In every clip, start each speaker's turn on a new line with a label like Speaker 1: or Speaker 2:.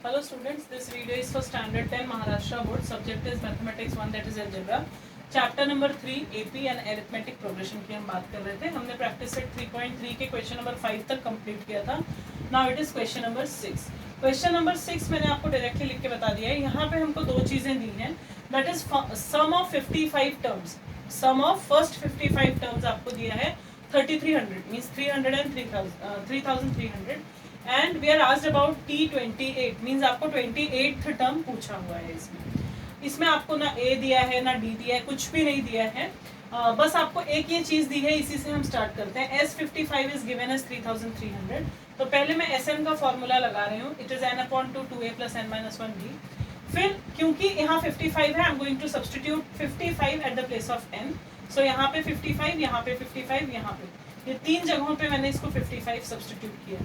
Speaker 1: Hello students, this video is for standard 10 Maharashtra board. Subject is mathematics 1, that is algebra. Chapter number 3 AP and arithmetic progression की हम बात कर रहे थे. हमने practice set 3.3 के question number 5 तक complete किया था. Now it is question number 6. Question number 6 मैंने आपको directly लिख के बता दिया है. यहाँ पे हमको दो चीजें दी हैं. That is sum of 55 terms. Sum of first 55 terms आपको दिया है 3300 means 300 and 3300. And we are asked about T28 means आपको 28th टर्म पूछा हुआ है. इसमें आपको ना ए दिया है ना डी दिया है, कुछ भी नहीं दिया है. बस आपको एक ये चीज दी है. इसी से हम स्टार्ट करते हैं. S55 is given as 3300. तो पहले मैं Sn का फॉर्मूला लगा रही हूँ. It is n/2 2a + n-1d. फिर क्योंकि यहाँ 55 है, I am going to substitute 55 at the place of n. So यहाँ पे 55, यहाँ पे 55, यहाँ पे ये तीन जगहों पे मैंने इसको 55 सब्सटीट्यूट किया.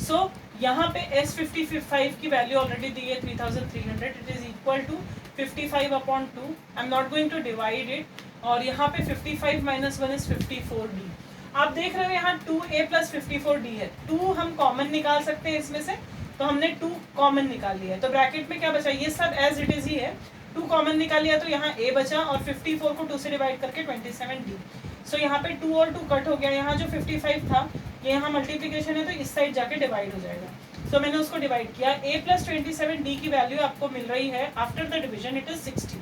Speaker 1: सो यहाँ पे S55 की वैल्यू ऑलरेडी दी है 3300. It is equal to 55/2. I am not going to divide it. और यहाँ पे 55 - 1 इज 54d. आप देख रहे हो यहाँ 2a + 54d है. 2 हम कॉमन निकाल सकते हैं इसमें से, तो हमने 2 कॉमन निकाल लिया है. तो ब्रैकेट में क्या बचा, ये सब एज इट इज ही है. 2 कॉमन निकाल लिया तो यहाँ a बचा और 54 को 2 से डिवाइड करके 27d. सो यहाँ पे 2 और 2 कट हो गया. यहाँ जो 55 था ये यहाँ मल्टीप्लिकेशन है तो इस साइड जाके डिवाइड हो जाएगा. सो मैंने उसको डिवाइड किया. a + 27d की वैल्यू आपको मिल रही है after the division. It is 60.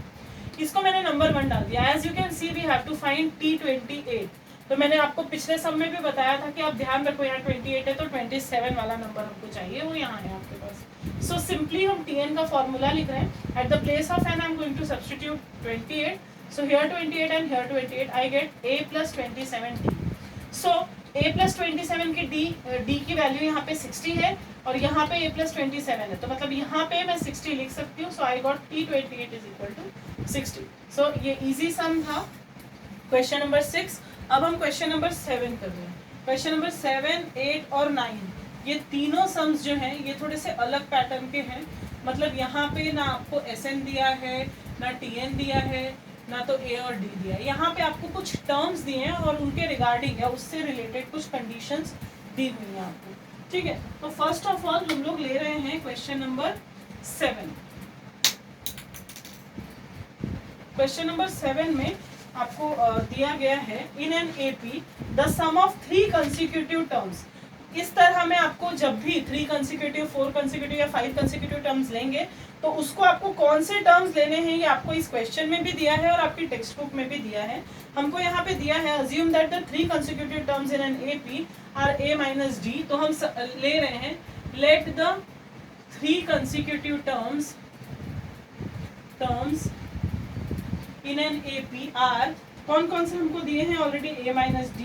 Speaker 1: इसको मैंने नंबर 1 डाल दिया. As you can see we have to find T28. तो मैंने आपको पिछले सम में भी बताया था कि आप ध्यान रखो यहाँ 28 है तो 27 वाला नंबर हमको चाहिए, वो यहाँ है आपके पास. सो सिंपली हम Tn का फॉर्मूला लिख रहे हैं. At the place of n I am going to substitute 28. So here 28 and here 28, I get a + 27d. So a + 27 की d की वैल्यू यहाँ पे 60 है और यहाँ पे a + 27 है. तो मतलब यहाँ पे मैं 60 लिख सकती हूँ. So I got T28 is equal to 60. So ये easy sum था क्वेश्चन नंबर 6. अब हम क्वेश्चन नंबर 7 कर रहे हैं. क्वेश्चन नंबर 7, 8 और 9 ये तीनों सम्स जो हैं ये थोड़े से अलग पैटर्न के हैं. मतलब यहाँ पे ना आपको Sn दिया है, ना Tn दिया है, ना तो a और d दिया है. यहाँ पे आपको कुछ टर्म्स दिए हैं और उनके रिगार्डिंग या उससे रिलेटेड कुछ कंडीशंस दी हुई हैं आपको. ठीक है. तो फर्स्ट ऑफ ऑल हम लोग ले रहे हैं क्वेश्चन नंबर 7. क्वेश्चन नंबर 7 में आपको दिया गया है in an AP the sum of 3 consecutive terms. इस तरह में आपको जब भी 3 कंसेक्यूटिव, 4 कंसेक्यूटिव या 5 कंसेक्यूटिव टर्म्स लेंगे तो उसको आपको कौन से टर्म्स लेने हैं ये आपको इस क्वेश्चन में भी दिया है और आपकी टेक्स्ट बुक में भी दिया है. हमको यहाँ पे दिया है assume that the 3 consecutive terms in an AP are a - d. तो हम ले रहे हैं let the 3 consecutive terms in an AP are. कौन कौन से हमको दिए हैं already, a - d,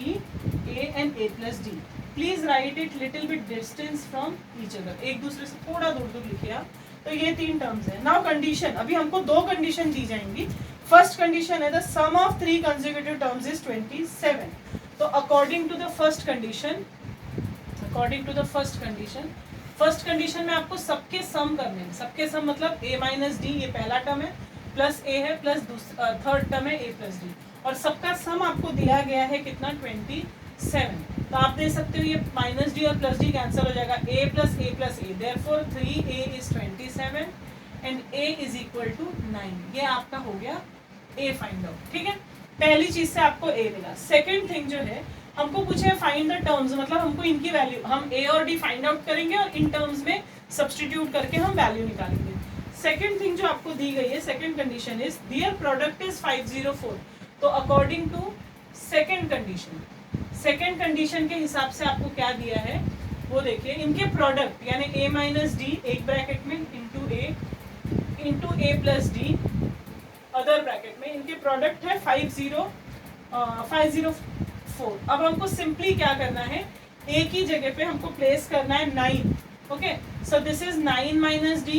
Speaker 1: a and a + d. Please write it little bit distance from each other. एक दूसरे से थोड़ा दूर दूर लिखिए आप. तो ये 3 टर्म्स है. नाउ कंडीशन, अभी हमको 2 कंडीशन दी जाएंगी. फर्स्ट कंडीशन है the sum of 3 consecutive terms is 27. तो according to the first condition में आपको सबके सम करने हैं. सबके सम मतलब a - d ये पहला टर्म है प्लस a है प्लस थर्ड टर्म है a + d. और सबका सम आपको दिया गया है कितना, 27. तो आप दे सकते हो ये -d और +d कैंसिल हो जाएगा. a + a, therefore 3a is 27 and a is equal to 9. ये आपका हो गया a फाइंड आउट. ठीक है. पहली चीज से आपको a मिला. सेकंड थिंग जो है हमको पूछे फाइंड द टर्म्स, मतलब हमको इनकी वैल्यू, हम a और d फाइंड आउट करेंगे और इन टर्म्स में सब्सटीट्यूट करके हम वैल्यू निकालेंगे. सेकंड थिंग जो आपको दी गई है, second condition is their product is 504. तो अकॉर्डिंग टू सेकंड कंडीशन के हिसाब से आपको क्या दिया है वो देखिए. इनके प्रोडक्ट यानी a - d एक ब्रैकेट में into a + d other bracket में, इनके प्रोडक्ट है 504. अब हमको सिंपली क्या करना है, a की जगह पे हमको प्लेस करना है 9. Okay. So this is 9 - d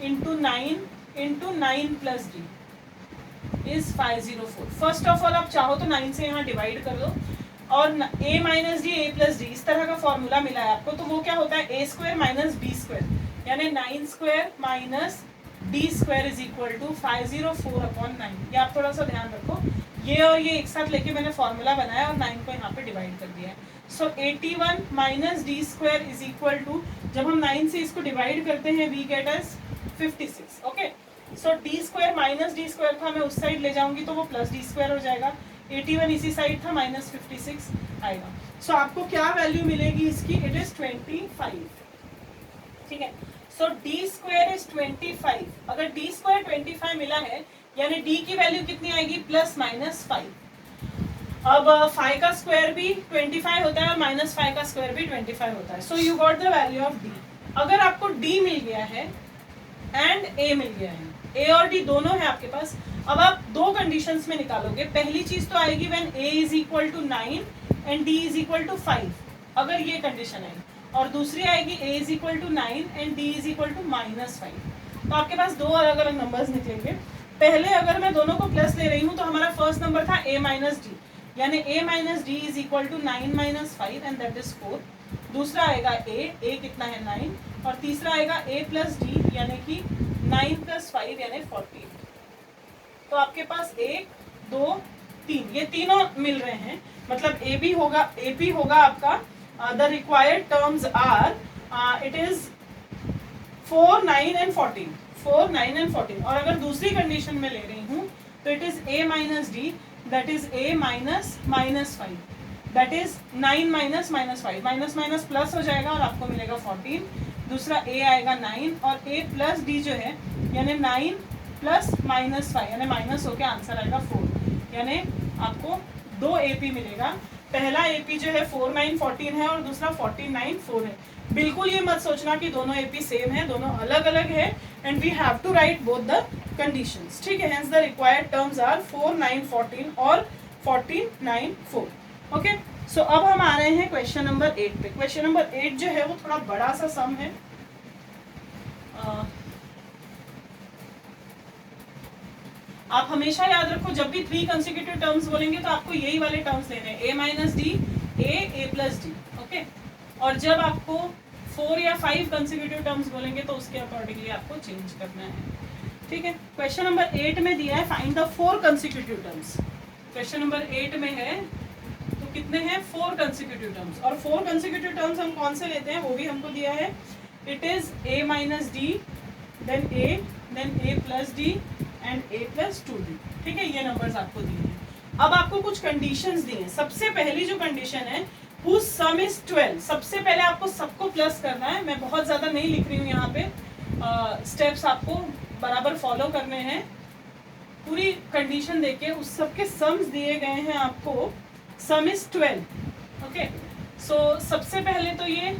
Speaker 1: into 9 + d is 504. First of all आप चाहो तो 9 से यहाँ डिवाइड कर दो और a - d a + d इस तरह का फॉर्मूला मिला है आपको. तो वो क्या होता है, a² - b² यानी 9² - d² इज इक्वल टू 504/9. ये आप थोड़ा सा ध्यान रखो. ये और ये एक साथ लेके मैंने फॉर्मूला बनाया और 9 को यहाँ पे डिवाइड कर दिया है. So 81 minus d square is equal to, जब हम 9 से इसको डिवाइड करते हैं we get as 56. Okay, so d square minus d square था, मैं उस साइड ले जाऊंगी तो वो प्लस डी स्क्वायर हो जाएगा. 81 इसी साइड था, माइनस 56 आएगा. सो आपको क्या वैल्यू मिलेगी इसकी? It is 25. ठीक है, सो डी स्क्वायर इज 25. अगर डी स्क्वायर 25 मिला है यानी डी की वैल्यू कितनी आएगी? Plus minus 5. अब 5 का स्क्वायर भी 25 होता है और माइनस 5 का स्क्वायर भी 25 होता है. So you got the value of D. अगर आपको डी मिल गया है एंड ए मिल गया है, ए और डी दोनों है आपके पास, अब आप दो कंडीशंस में निकालोगे. पहली चीज तो आएगी when A is equal to 9 and D is equal to 5, अगर ये कंडीशन है. और दूसरी आएगी A is equal to 9 and D is equal to minus 5. तो आपके पास दो अलग अलग नंबर्स निकलेंगे. पहले अगर मैं दोनों को प्लस ले रही हूँ तो हमारा फर्स्ट नंबर था a माइनस डी, यानी a minus d is equal to 9 minus 5 and that is 4. दूसरा आएगा a कितना है 9, और तीसरा आएगा a प्लस डी यानी कि 9 प्लस 5 यानी 14. तो आपके पास 1 2 3 ये तीनों मिल रहे हैं, मतलब ए पी होगा आपका. The required terms are it is 4 9 and 14. 4 9 and 14. और अगर दूसरी कंडीशन में ले रही हूँ तो it is a minus D, that is a minus minus 5, that is 9 minus minus 5. Minus minus plus हो जाएगा और आपको मिलेगा 14. दूसरा a आएगा 9 और a प्लस डी जो है यानी 9 प्लस माइनस 5 यानी माइनस होकर आंसर आएगा 4. यानी आपको 2 AP मिलेगा. पहला AP जो है 4 9 14 है और दूसरा 14 9 4 है. बिल्कुल ये मत सोचना कि दोनों AP सेम है, दोनों अलग अलग है. And we have to write both the conditions. ठीक है, hence the required terms are 4 9 14 और 14 9 4. ओके, सो अब हम आ रहे हैं क्वेश्चन नंबर 8 पे. क्वेश्चन नंबर 8 जो है वो थोड़ा बड़ा सा सम है. आप हमेशा याद रखो जब भी 3 कंसेक्यूटिव टर्म्स बोलेंगे तो आपको यही वाले टर्म्स लेने हैं, a minus D, a plus D. Okay, और जब आपको 4 या 5 कंसेक्यूटिव टर्म्स बोलेंगे तो उसके अकॉर्डिंगली आपको चेंज करना है. ठीक है, क्वेश्चन नंबर 8 में दिया है find the 4 consecutive terms. Question number 8 में है तो कितने हैं? 4 कंसेक्यूटिव टर्म्स. और 4 कंसेक्यूटिव टर्म्स हम कौन से लेते हैं वो भी हमको दिया है. It is a minus d, then a plus d and a plus 2d. ठीक है, ये नंबर्स आपको दिए हैं. अब आपको कुछ कंडीशंस दी हैं. सबसे पहली जो कंडीशन है whose sum is 12. सबसे पहले आपको सबको प्लस करना है. मैं बहुत ज़्यादा नहीं लिख रही हूँ यहाँ पे, स्टेप्स आपको बराबर फॉलो करने हैं. पूरी कंडीशन देके उस सबके सम्स दिए गए हैं आपको. सम इज 12. ओके, सो सबसे पहले तो ये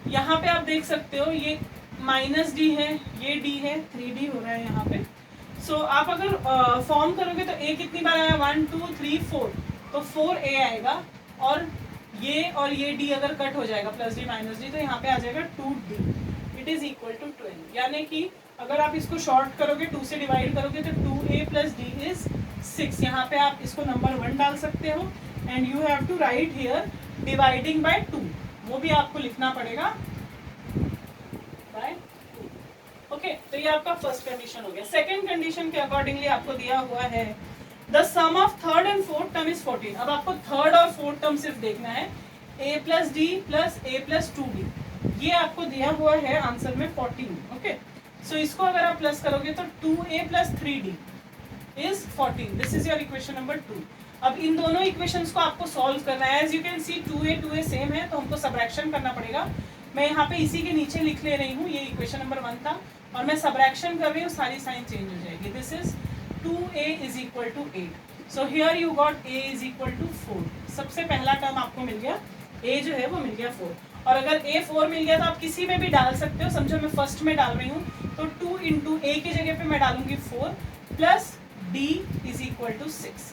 Speaker 1: यहाँ पे आप देख सकते हो ये माइनस डी है, ये डी है, 3d हो रहा है यहाँ पे. सो आप अगर फॉर्म करोगे तो a कितनी बार आया? 1 2 3 4, तो 4a आएगा. और ये d अगर कट हो जाएगा प्लस डी माइनस डी तो यहाँ पे आ जाएगा 2d. It is equal to 12. यानी कि अगर आप इसको शॉर्ट करोगे 2 से डिवाइड करोगे तो 2a प्लस डी इज 6. यहाँ पे आप इसको नंबर 1 डाल सकते हो and you have to write here dividing by 2. वो भी आपको लिखना पड़ेगा बाय 2. ओके, तो ये आपका फर्स्ट कंडीशन हो गया. सेकंड कंडीशन के अकॉर्डिंगली आपको दिया हुआ है the sum of third and fourth term is 14. अब आपको थर्ड और फोर्थ टर्म सिर्फ देखना है. a plus D plus a plus 2d, ये आपको दिया हुआ है आंसर में 14. ओके, सो इसको अगर आप प्लस करोगे तो 2a plus 3d is 14. This is your equation number 2. अब इन दोनों इक्वेशंस को आपको सॉल्व करना है. As you can see 2a same है तो हमको सबट्रैक्शन करना पड़ेगा. मैं यहाँ पे इसी के नीचे लिख ले रही हूँ. ये इक्वेशन नंबर 1 था और मैं सबट्रैक्शन कर रही हूँ, सारी साइन चेंज हो जाएगी. This is 2a is equal to 8. So here you got a is equal to 4. सबसे पहला टर्म आपको मिल गया, a जो है वो मिल गया 4. और अगर a 4 मिल गया तो आप किसी में भी डाल सकते हो. समझो मैं फर्स्ट में डाल रही हूँ तो 2 इंटू a की जगह पे मैं डालूंगी 4 plus d is equal to 6.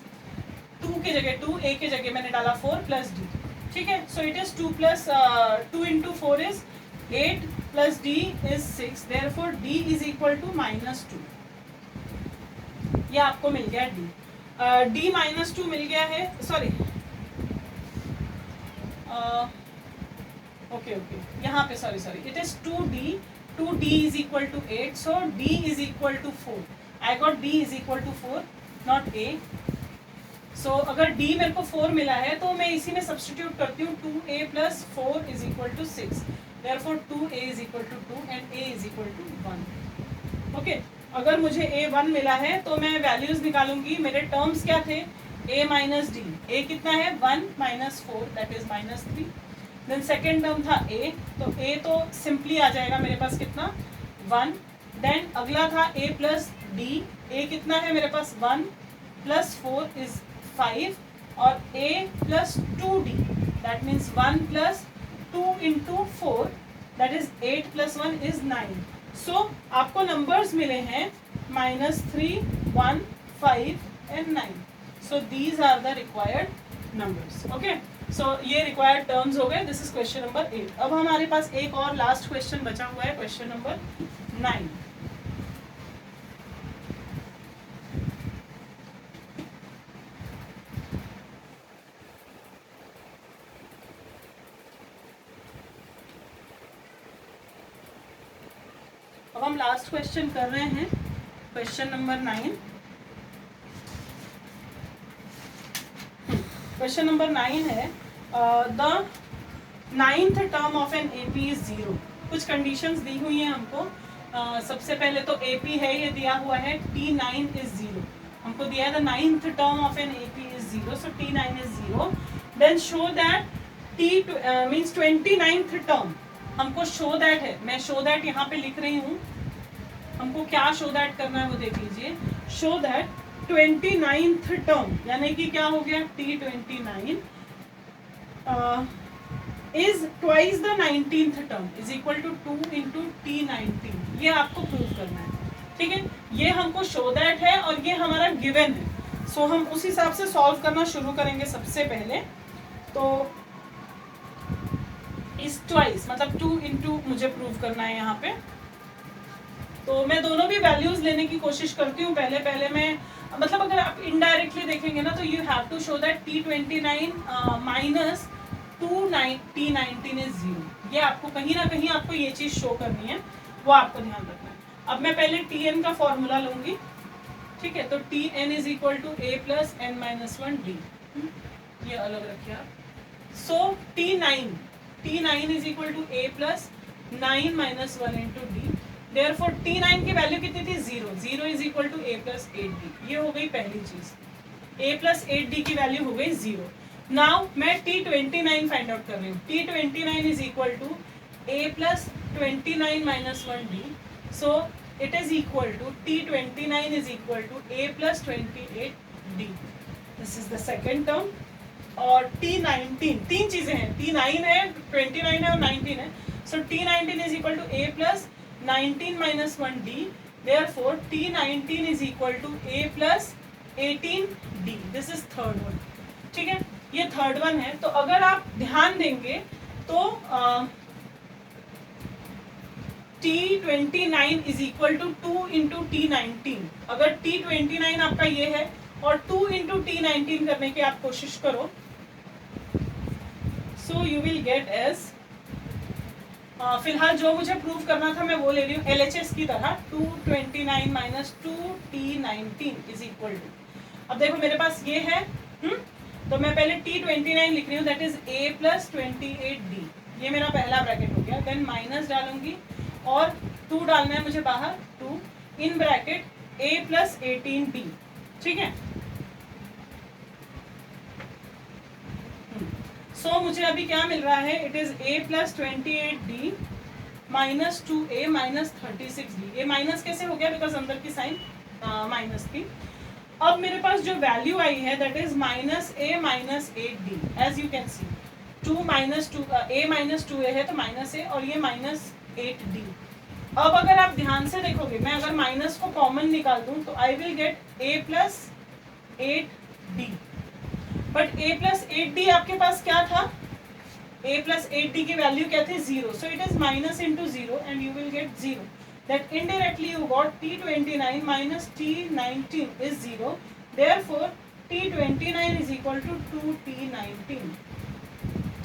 Speaker 1: 2 की जगह 2, a की जगह मैंने डाला 4 प्लस d. ठीक है, so it is 2 plus 2 into 4 is 8 plus d is 6. Therefore d is equal to -2. ये आपको मिल गया d. d -2 मिल गया है. सॉरी, ओके यहाँ पे sorry it is 2d is equal to 8. So d is equal to 4. I got d is equal to 4, not a. So अगर d मेरे को 4 मिला है तो मैं इसी में सब्सटीट्यूट करती हूँ 2a + 4 = 6, therefore 2a = 2 and a = 1। Okay, अगर मुझे a 1 मिला है तो मैं वैल्यूज निकालूंगी। मेरे टर्म्स क्या थे, a - d, a कितना है 1 - 4 that is -3। Then second term था a, तो a तो सिंपली आ जाएगा मेरे पास कितना 1। देन अगला था a + d, a कितना है मेरे पास 1 + 4 = 5 और a + 2d that means 1 + 2 × 4 that is 8 + 1 = 9। So आपको नंबर्स मिले हैं -3, 1, 5 and 9। So these are the required numbers. Okay, so ये रिक्वायर्ड टर्म्स हो गए। This is question number 8। अब हमारे पास एक और लास्ट क्वेश्चन बचा हुआ है, क्वेश्चन नंबर 9। अब हम लास्ट क्वेश्चन कर रहे हैं, क्वेश्चन नंबर 9। क्वेश्चन नंबर 9 है the 9th term of an AP is 0। कुछ कंडीशंस दी हुई हैं हमको। सबसे पहले तो एपी है, ये दिया हुआ है T9 = 0। हमको दिया है the 9th term of an AP is 0, so T9 = 0। Then show that T means 29th term, हमको शो दैट है, मैं शो दैट यहाँ पे लिख रही हूँ। हमको क्या शो दैट करना है वो देख लीजिए। शो दैट 29th टर्म यानी कि क्या हो गया T29 is twice the 19th term is equal to 2 × T19। ये आपको प्रूव करना है, ठीक है। ये हमको शो दैट है और ये हमारा गिवन है। सो हम उस हिसाब से सॉल्व करना शुरू करेंगे। सबसे पहले तो इस ट्वाइस मतलब 2 × मुझे प्रूव करना है यहाँ पे। तो मैं दोनों भी वैल्यूज लेने की कोशिश करती हूँ। पहले मैं मतलब अगर आप इनडायरेक्टली देखेंगे ना तो you have to show that T29 - 2 T19 = 0। ये आपको कहीं ना कहीं आपको ये चीज शो करनी है, वो आपको ध्यान रखना है। अब मैं पहले Tn का फॉर्मूला लूंगी, ठीक है। तो Tn = a + n - 1 d, ये अलग रखिए आप। सो T9 = a + 9 - 1 × d। Therefore T9 की वैल्यू कितनी थी 0, 0 = a + 8d। ये हो गई पहली चीज, a + 8d की वैल्यू हो गई 0। नाउ मैं T29 फाइंड आउट कर रही हूँ। T29 = a + 29 - 1d। So it is equal to T29 = a + 28d। This is the second term. और T19, तीन चीजें हैं, T9 है, 29 है और 19 है। सो T19 = a + 19 - 1d। Therefore T19 = a + 18d। This is third one, ठीक है। ये थर्ड वन है। तो अगर आप ध्यान देंगे तो T29 = 2 × T19। अगर T29 आपका ये है और 2 × T19 करने की आप कोशिश करो, so you will get as फिलहाल जो मुझे प्रूव करना था मैं वो ले रही हूँ LHS की तरह। 229 - 2 T19 = अब देखो मेरे पास ये है, तो मैं पहले T29 लिख रही हूँ, दैट इज a + 28d। ये मेरा पहला ब्रैकेट हो गया। देन माइनस डालूंगी और 2 डालना है मुझे बाहर, 2 इन ब्रैकेट a + 18d, ठीक है। सो मुझे अभी क्या मिल रहा है, it is a + 28d - 2a - 36d। ये माइनस कैसे हो गया, बिकॉज अंदर की साइन माइनस थी। अब मेरे पास जो वैल्यू आई है that is -a - 8d। As you can see 2 - 2 a - 2a है तो -a और ये -8d। अब अगर आप ध्यान से देखोगे, मैं अगर माइनस को कॉमन निकाल दूं तो I will get a + 8d। But a + 8d आपके पास क्या था, a + 8d की वैल्यू क्या थी 0। सो it is minus × 0 and you will gate 0। That indirectly you got T29 - T19 is 0. Therefore T29 = 2 T19,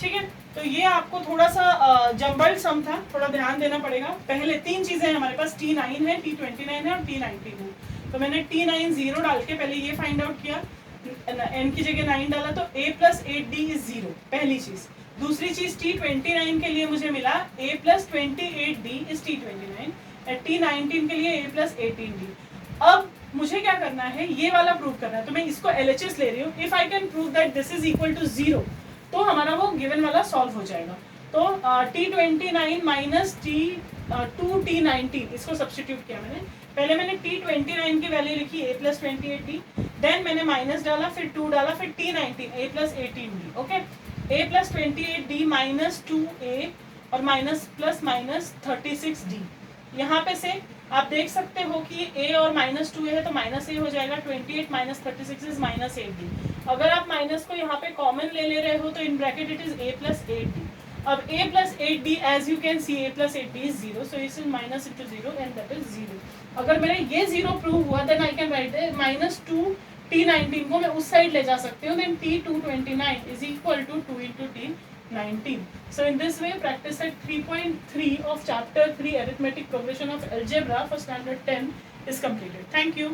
Speaker 1: ठीक है। तो ये आपको थोड़ा सा जम्बल्ड सम था, थोड़ा ध्यान देना पड़ेगा। पहले तीन चीजें हैं हमारे पास, T9 है, T29 है और T19 है। तो मैंने T9 0 डाल के पहले ये फाइंड आउट किया, n की जगह 9 डाला तो a प्लस 8d इज 0, पहली चीज। दूसरी चीज t29 के लिए मुझे मिला a plus 28d is t29, t19 के लिए a प्लस 18d। अब मुझे क्या करना है, ये वाला प्रूव करना है, तो मैं इसको LHS ले रही हूँ। If I can prove that this is equal to 0 तो हमारा वो गिवन वाला सॉल्व हो जाएगा। तो t29 माइनस t19 इसको सब्सटीट्यूट किया मैंने। पहले मैंने t29 की वैल्यू लिखी a प्लस 28d, देन मैंने माइनस डाला, फिर 2 डाला, फिर t19 a plus 18d। Okay, a plus 28d minus 2a और माइनस प्लस माइनस 36d। यहाँ पे से आप देख सकते हो कि a और माइनस 2a है तो माइनस a हो जाएगा। 28 माइनस 36 इज माइनस 8d। अगर आप माइनस को यहाँ पे कॉमन ले रहे हो तो in bracket it is a plus 8d। अब a plus 8d as you can see a plus 8d is 0, so इस minus into 0 and that is 0। अगर मेरा ये 0 प्रूव हुआ then I can write minus 2 t19 को मैं उस side ले जा सकती हूँ, then t229 is equal to 2 into t19। So in this way, practice set 3.3 of chapter 3 arithmetic progression of algebra for standard 10 is completed. Thank you.